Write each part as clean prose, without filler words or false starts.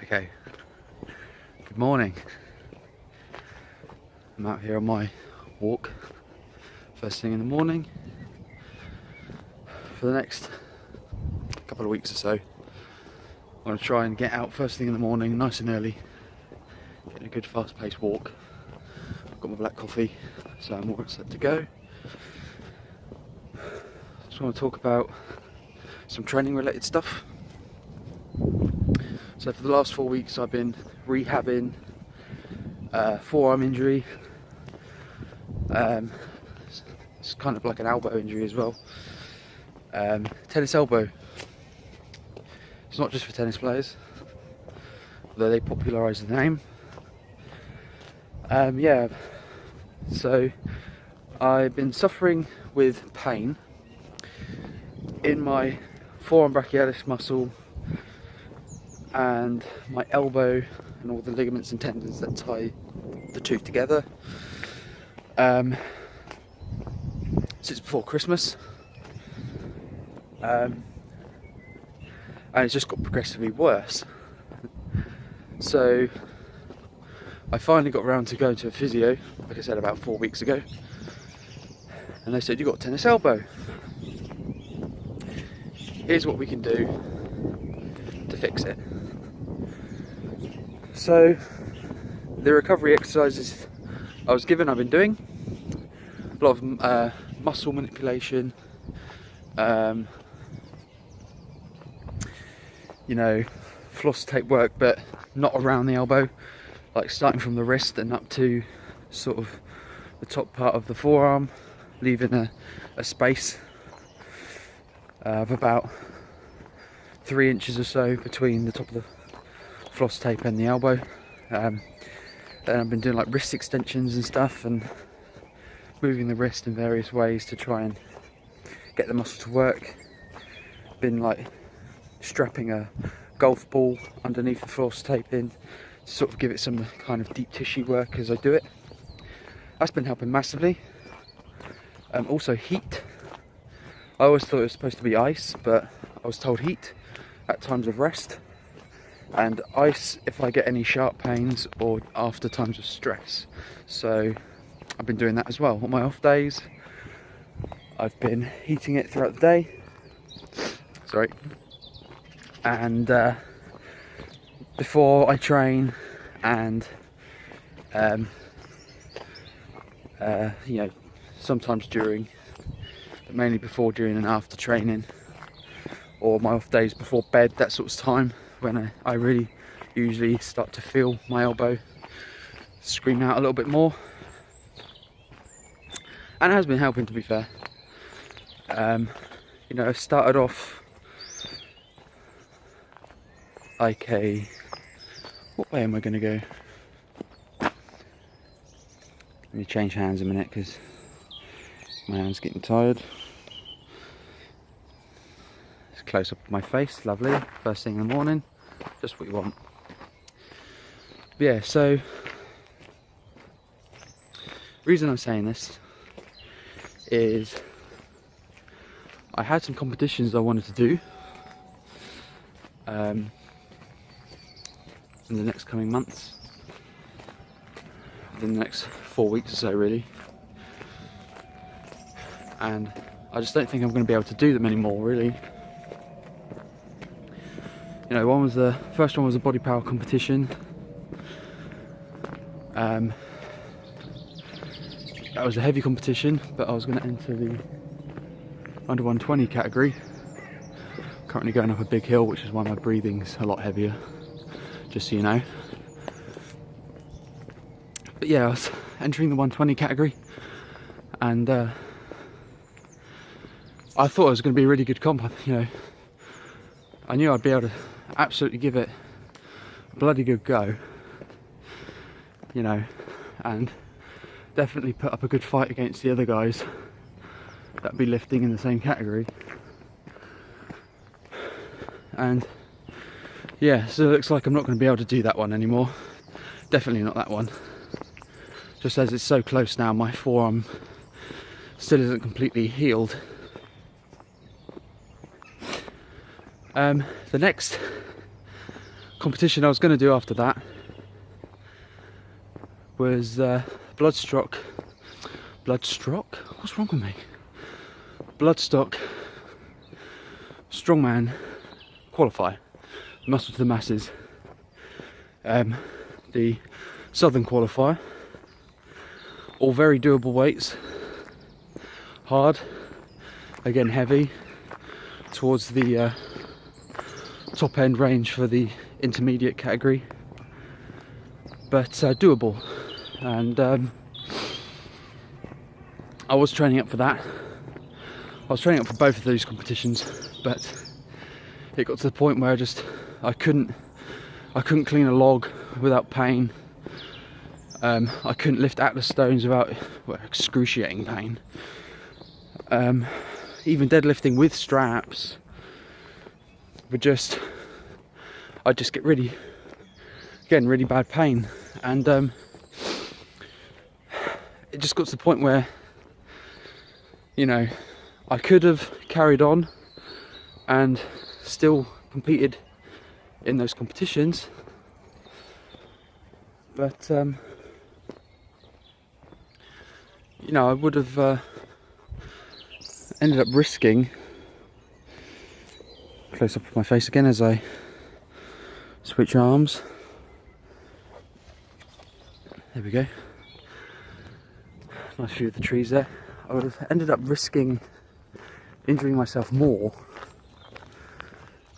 Okay, good morning. I'm out here on my walk first thing in the morning. For the next couple of weeks or so, I'm going to try and get out first thing in the morning, nice and early, getting a good fast-paced walk. I've got my black coffee, so I'm all set to go. Just want to talk about some training related stuff. So for the last 4 weeks I've been rehabbing forearm injury. It's kind of like an elbow injury as well. Tennis elbow. It's not just for tennis players, although they popularised the name. Yeah, so I've been suffering with pain in my forearm brachialis muscle and my elbow and all the ligaments and tendons that tie the two together since before Christmas, and it's just got progressively worse. So I finally got around to going to a physio, like I said, about 4 weeks ago, and they said, "You've got tennis elbow. Here's what we can do to fix it." So the recovery exercises I was given, I've been doing a lot of muscle manipulation, you know, floss tape work, but not around the elbow, like starting from the wrist and up to sort of the top part of the forearm, leaving a space of about 3 inches or so between the top of the floss tape and the elbow. Then I've been doing like wrist extensions and stuff, and moving the wrist in various ways to try and get the muscle to work. Been like strapping a golf ball underneath the floss tape in to sort of give it some kind of deep tissue work as I do it. That's been helping massively. Also heat. I always thought it was supposed to be ice, but I was told heat at times of rest, and ice if I get any sharp pains or after times of stress. So I've been doing that as well. On my off days, I've been heating it throughout the day. Sorry. And before I train, and you know, sometimes during, but mainly before, during and after training, or my off days before bed, that sort of time when I really usually start to feel my elbow scream out a little bit more. And it has been helping, to be fair. You know, I started off like what way am I going to go? Let me change hands a minute because my hand's getting tired. It's close up of my face, lovely. First thing in the morning, just what you want. But yeah, so reason I'm saying this is I had some competitions I wanted to do in the next coming months, within the next 4 weeks or so really, and I just don't think I'm going to be able to do them anymore really. You know, the first one was a body power competition. That was a heavy competition, but I was going to enter the under 120 category. Currently going up a big hill, which is why my breathing's a lot heavier, just so you know. But yeah, I was entering the 120 category, and I thought it was going to be a really good comp. You know, I knew I'd be able to absolutely give it a bloody good go, you know, and definitely put up a good fight against the other guys that'd be lifting in the same category. And yeah, so it looks like I'm not going to be able to do that one anymore. Definitely not that one. Just as it's so close now, my forearm still isn't completely healed. The next competition I was going to do after that was Bloodstock. What's wrong with me? Bloodstock strongman qualifier, muscle to the masses. The southern qualifier, all very doable weights, hard, again heavy, towards the top end range for the intermediate category, but doable. And I was training up for that. I was training up for both of those competitions, but it got to the point where I couldn't clean a log without pain. I couldn't lift Atlas stones without excruciating pain. Even deadlifting with straps I'd just get really bad pain, and it just got to the point where, you know, I could have carried on and still competed in those competitions, but you know, I would have ended up risking, close up of my face again as I switch arms, there we go, nice view of the trees there. I would have ended up risking injuring myself more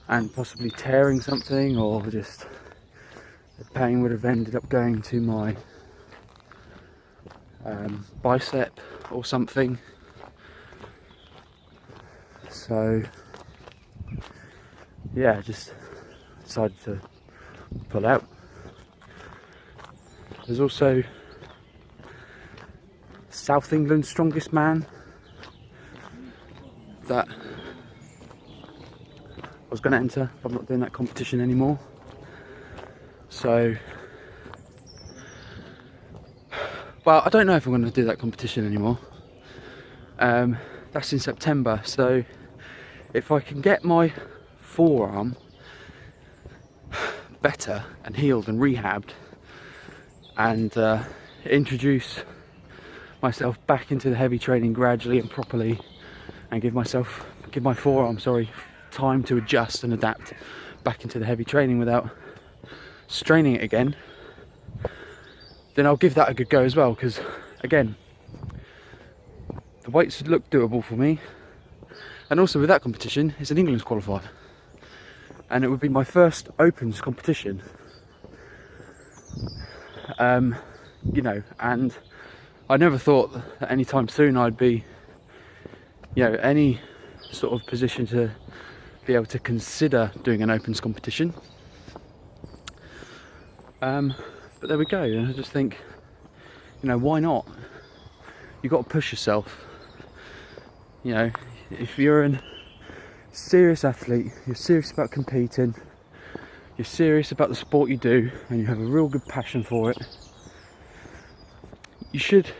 and possibly tearing something, or just the pain would have ended up going to my bicep or something. So yeah, I just decided to pull out. There's also South England's Strongest Man that I was going to enter. I'm not doing that competition anymore. So, well, I don't know if I'm going to do that competition anymore. That's in September, so if I can get my forearm better and healed and rehabbed, and introduce myself back into the heavy training gradually and properly, and give my forearm, time to adjust and adapt back into the heavy training without straining it again, then I'll give that a good go as well, because again, the weights look doable for me. And also with that competition, it's an England qualifier, and it would be my first Opens competition. You know, and I never thought that any time soon I'd be, you know, any sort of position to be able to consider doing an Opens competition. But there we go. And I just think, you know, why not? You've got to push yourself. You know, if you're a serious athlete, you're serious about competing, you're serious about the sport you do, and you have a real good passion for it, you should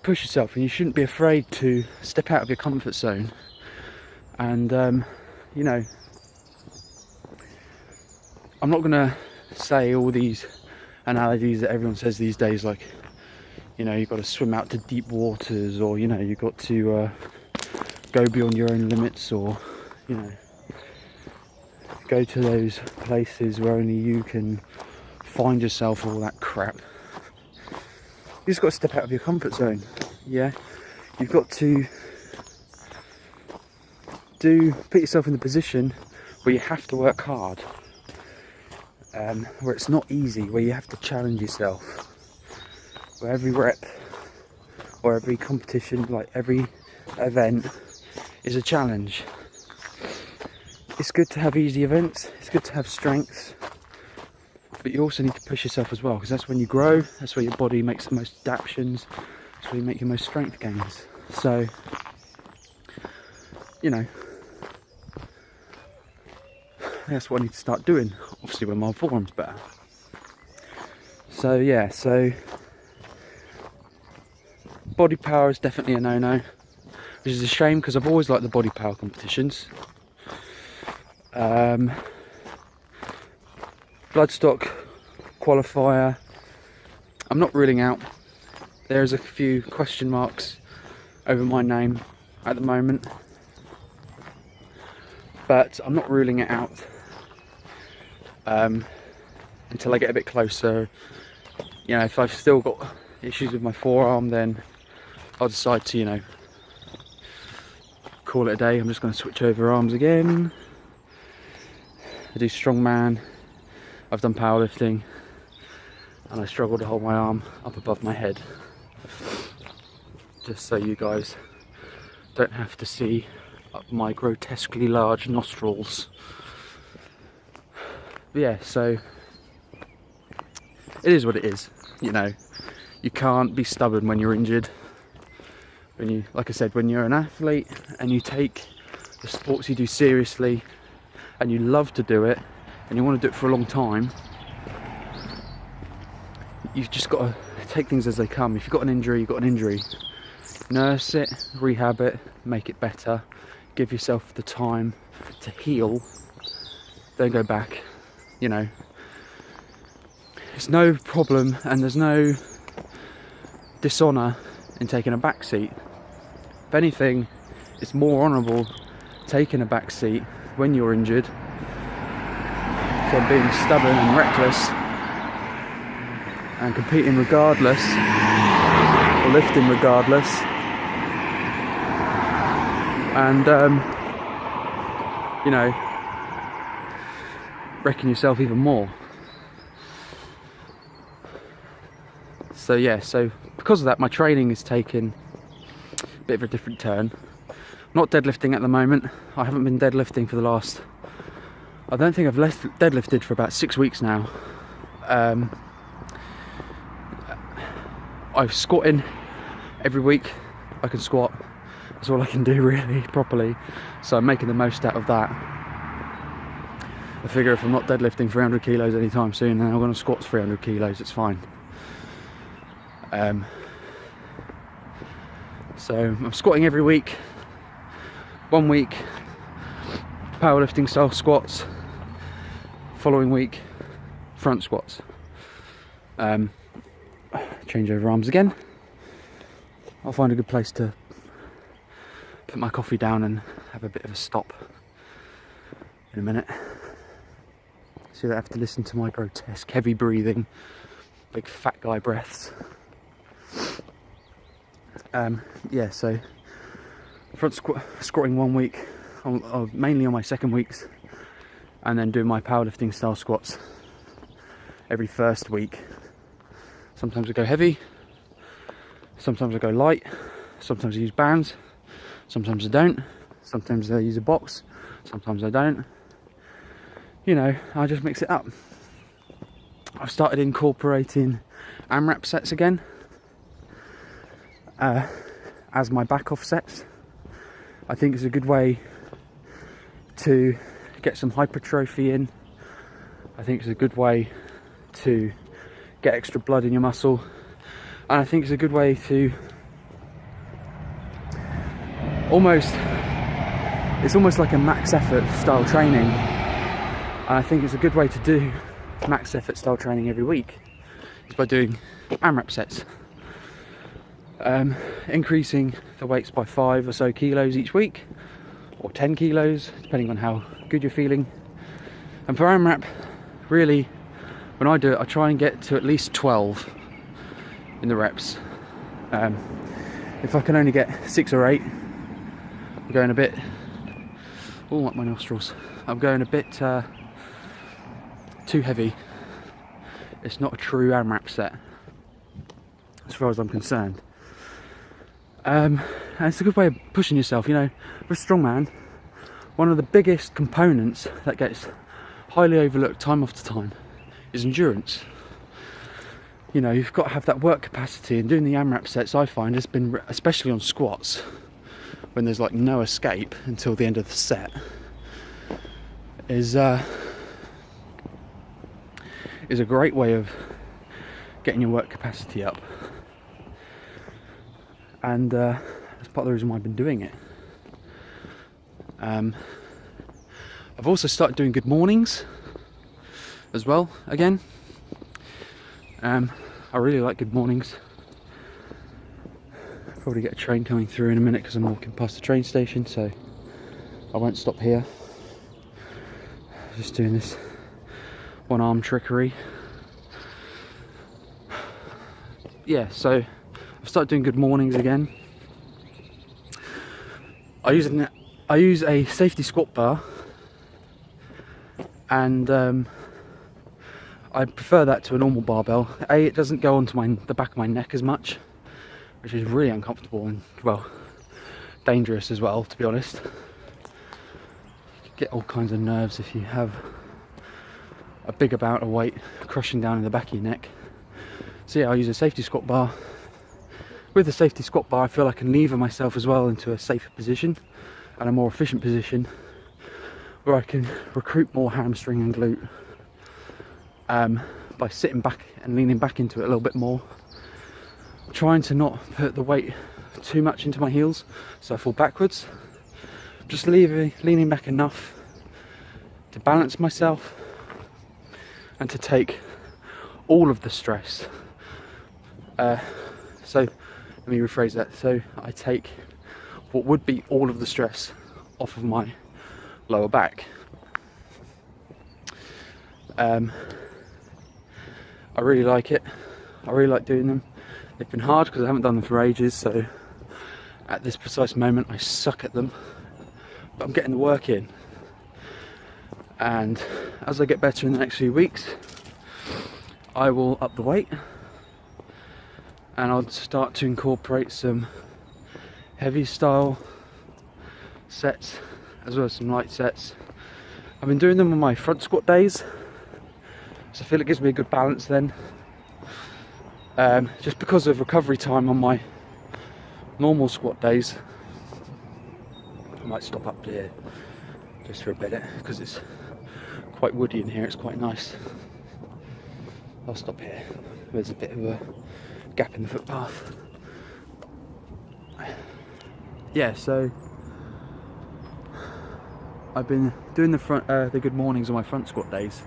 push yourself, and you shouldn't be afraid to step out of your comfort zone. And you know, I'm not gonna say all these analogies that everyone says these days, like, you know, you've got to swim out to deep waters, or, you know, you've got to go beyond your own limits, or, you know, go to those places where only you can find yourself, all that crap. You just got to step out of your comfort zone. Yeah, you've got to put yourself in the position where you have to work hard, where it's not easy, where you have to challenge yourself, where every rep or every competition, like every event, is a challenge. It's good to have easy events, it's good to have strengths, but you also need to push yourself as well, because that's when you grow, that's where your body makes the most adaptations, that's where you make your most strength gains. So, you know, that's what I need to start doing, obviously when my forearm's better. So yeah, so body power is definitely a no-no, which is a shame, because I've always liked the body power competitions. bloodstock qualifier. I'm not ruling out. There's a few question marks over my name at the moment, but I'm not ruling it out until I get a bit closer. You know, if I've still got issues with my forearm, then I'll decide to, you know, call it a day. I'm just going to switch over arms again. I do strongman, I've done powerlifting, and I struggle to hold my arm up above my head. Just so you guys don't have to see up my grotesquely large nostrils. But yeah, so it is what it is. You know, you can't be stubborn when you're injured. When you, like I said, when you're an athlete and you take the sports you do seriously and you love to do it and you want to do it for a long time, you've just got to take things as they come. If you've got an injury, you've got an injury. Nurse it, rehab it, make it better, give yourself the time to heal, then go back. You know, it's no problem, and there's no dishonour in taking a back seat. If anything, it's more honourable taking a back seat when you're injured than being stubborn and reckless and competing regardless, or lifting regardless, and you know, wrecking yourself even more. So yeah, so because of that, my training is taking a bit of a different turn. I'm not deadlifting at the moment. I haven't been deadlifting for the last, I don't think I've deadlifted for about 6 weeks now. I'm squatting every week. I can squat. That's all I can do really properly. So I'm making the most out of that. I figure if I'm not deadlifting 300 kilos anytime soon, then I'm going to squat 300 kilos. It's fine. So I'm squatting every week. 1 week powerlifting style squats. Following week front squats. Change over arms again. I'll find a good place to put my coffee down and have a bit of a stop in a minute, so you don't have to listen to my grotesque heavy breathing, big fat guy breaths. Yeah, so front squatting 1 week, mainly on my second weeks, and then doing my powerlifting style squats every first week. Sometimes I go heavy, sometimes I go light, sometimes I use bands, sometimes I don't, sometimes I use a box, sometimes I don't. You know, I just mix it up. I've started incorporating AMRAP sets again as my back off sets. I think it's a good way to get some hypertrophy in. I think it's a good way to get extra blood in your muscle, and I think it's a good way to it's almost like a max effort style training, and I think it's a good way to do max effort style training every week is by doing AMRAP sets, increasing the weights by 5 or so kilos each week, or 10 kilos depending on how good you're feeling. And for AMRAP, really, when I do it, I try and get to at least 12 in the reps. If I can only get 6 or 8, I'm going a bit, oh, my nostrils, I'm going a bit too heavy. It's not a true AMRAP set, as far as I'm concerned. And it's a good way of pushing yourself, you know. For a strongman, one of the biggest components that gets highly overlooked time after time is endurance. You know, you've got to have that work capacity, and doing the AMRAP sets, I find, has been, especially on squats, when there's like no escape until the end of the set, is a great way of getting your work capacity up. And that's part of the reason why I've been doing it. I've also started doing good mornings. as well again. I really like good mornings. Probably get a train coming through in a minute because I'm walking past the train station, so I won't stop here. Just doing this one arm trickery. Yeah, so I've started doing good mornings again. I use a safety squat bar, and I prefer that to a normal barbell. It doesn't go onto the back of my neck as much, which is really uncomfortable and, well, dangerous as well, to be honest. You get all kinds of nerves if you have a big amount of weight crushing down in the back of your neck. So yeah, I use a safety squat bar. With the safety squat bar, I feel I can lever myself as well into a safer position and a more efficient position where I can recruit more hamstring and glute by sitting back and leaning back into it a little bit more, trying to not put the weight too much into my heels so I fall backwards, just leaning back enough to balance myself and to take all of the stress. So let me rephrase that. So I take what would be all of the stress off of my lower back. I really like it. I really like doing them. They've been hard because I haven't done them for ages, so at this precise moment I suck at them, but I'm getting the work in. And as I get better in the next few weeks, I will up the weight and I'll start to incorporate some heavy style sets as well as some light sets. I've been doing them on my front squat days, so I feel it gives me a good balance then. Just because of recovery time on my normal squat days, I might stop up here just for a bit because it's quite woody in here, it's quite nice. I'll stop here. There's a bit of a gap in the footpath. Yeah, so I've been doing the good mornings on my front squat days.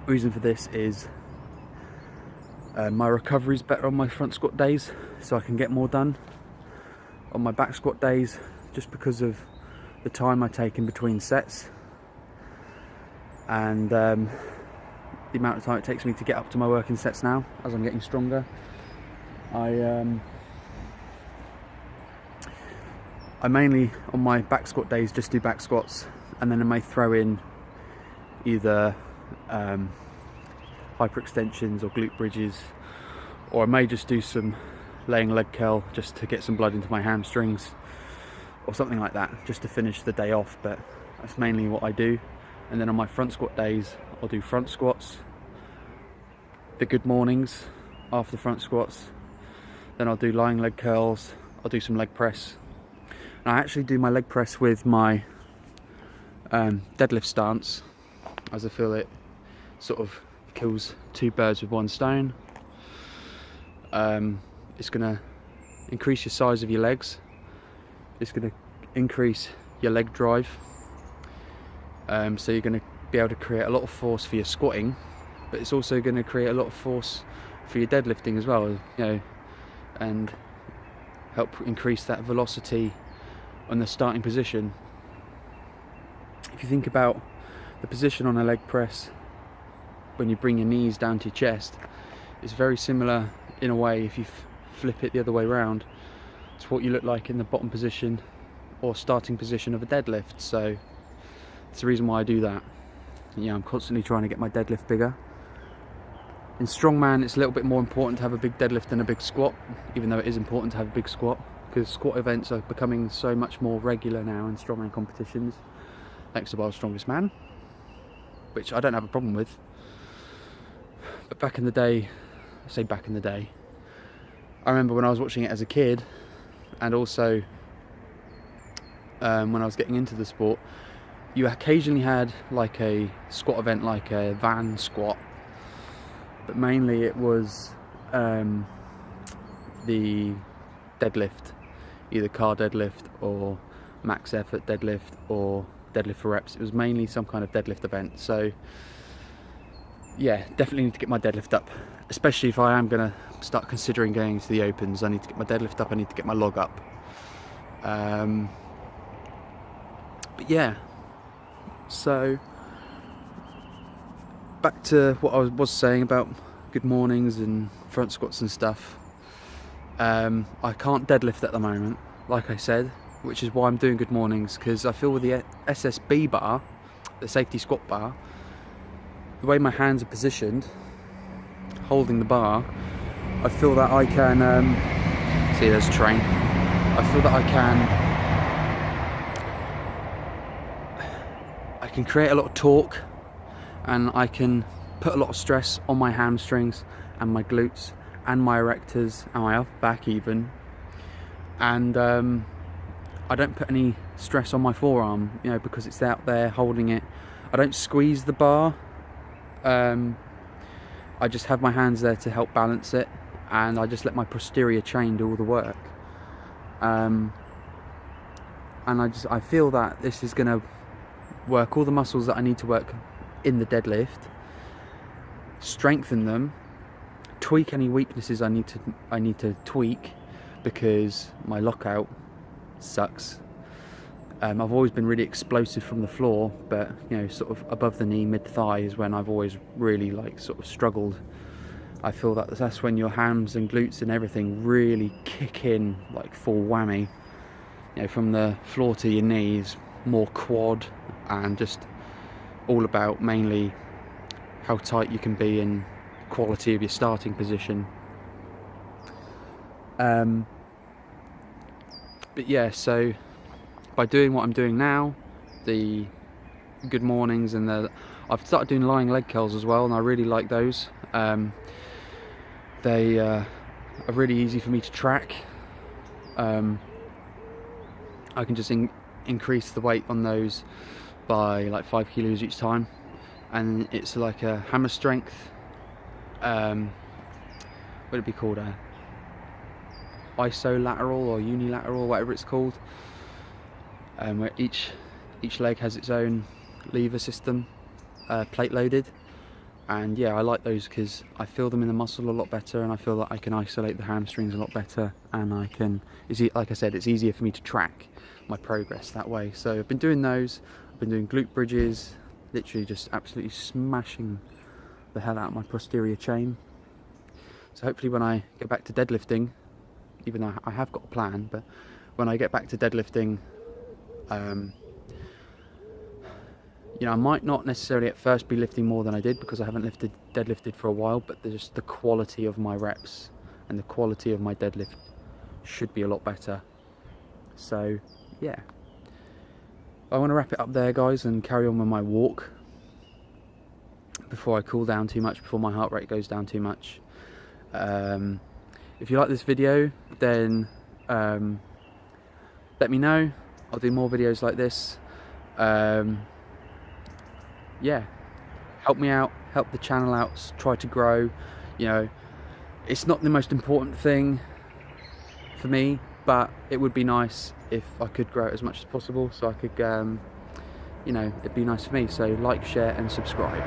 Reason for this is my recovery is better on my front squat days, so I can get more done. On my back squat days, just because of the time I take in between sets and the amount of time it takes me to get up to my working sets now as I'm getting stronger, I mainly on my back squat days just do back squats, and then I may throw in either hyperextensions or glute bridges, or I may just do some laying leg curl just to get some blood into my hamstrings or something like that, just to finish the day off. But that's mainly what I do. And then on my front squat days I'll do front squats, the good mornings after the front squats, then I'll do lying leg curls, I'll do some leg press. And I actually do my leg press with my deadlift stance, as I feel it sort of kills two birds with one stone. It's going to increase your size of your legs, it's going to increase your leg drive, so you're going to be able to create a lot of force for your squatting, but it's also going to create a lot of force for your deadlifting as well, you know, and help increase that velocity on the starting position. If you think about the position on a leg press when you bring your knees down to your chest, it's very similar in a way if you flip it the other way around to what you look like in the bottom position or starting position of a deadlift. So it's the reason why I do that. Yeah, I'm constantly trying to get my deadlift bigger. In strongman it's a little bit more important to have a big deadlift than a big squat, even though it is important to have a big squat, because squat events are becoming so much more regular now in strongman competitions, thanks to World's Strongest Man, which I don't have a problem with. But back in the day, I say back in the day, I remember when I was watching it as a kid, and also when I was getting into the sport, you occasionally had like a squat event like a van squat, but mainly it was the deadlift, either car deadlift or max effort deadlift or deadlift for reps. It was mainly some kind of deadlift event. So yeah, definitely need to get my deadlift up, especially if I am going to start considering going to the opens. I need to get my deadlift up, I need to get my log up. But yeah, so back to what I was saying about good mornings and front squats and stuff. I can't deadlift at the moment, like I said, which is why I'm doing good mornings, because I feel with the SSB bar, the safety squat bar, the way my hands are positioned, holding the bar, I feel that I can, see there's a train, I feel that I can create a lot of torque, and I can put a lot of stress on my hamstrings and my glutes and my erectors and my upper back even, and I don't put any stress on my forearm, you know, because it's out there holding it. I don't squeeze the bar, I just have my hands there to help balance it, and I just let my posterior chain do all the work, and I feel that this is going to work all the muscles that I need to work in the deadlift, strengthen them, tweak any weaknesses I need to tweak, because my lockout sucks. I've always been really explosive from the floor, but you know, sort of above the knee, mid thigh is when I've always really like sort of struggled. I feel that that's when your hams and glutes and everything really kick in like full whammy. You know, from the floor to your knees, more quad, and just all about mainly how tight you can be and quality of your starting position. But yeah, so by doing what I'm doing now, the good mornings, and I've started doing lying leg curls as well, and I really like those. They are really easy for me to track. I can just increase the weight on those by like 5 kilos each time, and it's like a hammer strength, what would it be called, a isolateral or unilateral, whatever it's called, where each leg has its own lever system, plate loaded. And yeah, I like those because I feel them in the muscle a lot better, and I feel that I can isolate the hamstrings a lot better, and I can, like I said, it's easier for me to track my progress that way. So I've been doing those, I've been doing glute bridges, literally just absolutely smashing the hell out of my posterior chain. So hopefully when I get back to deadlifting, even though I have got a plan, but when I get back to deadlifting, you know, I might not necessarily at first be lifting more than I did, because I haven't deadlifted for a while, but just the quality of my reps and the quality of my deadlift should be a lot better. So yeah, I want to wrap it up there, guys, and carry on with my walk before I cool down too much, before my heart rate goes down too much. If you like this video, then let me know. I'll do more videos like this. Yeah, help me out, help the channel out, try to grow. You know, it's not the most important thing for me, but it would be nice if I could grow it as much as possible, so I could, you know, it'd be nice for me. So like, share and subscribe.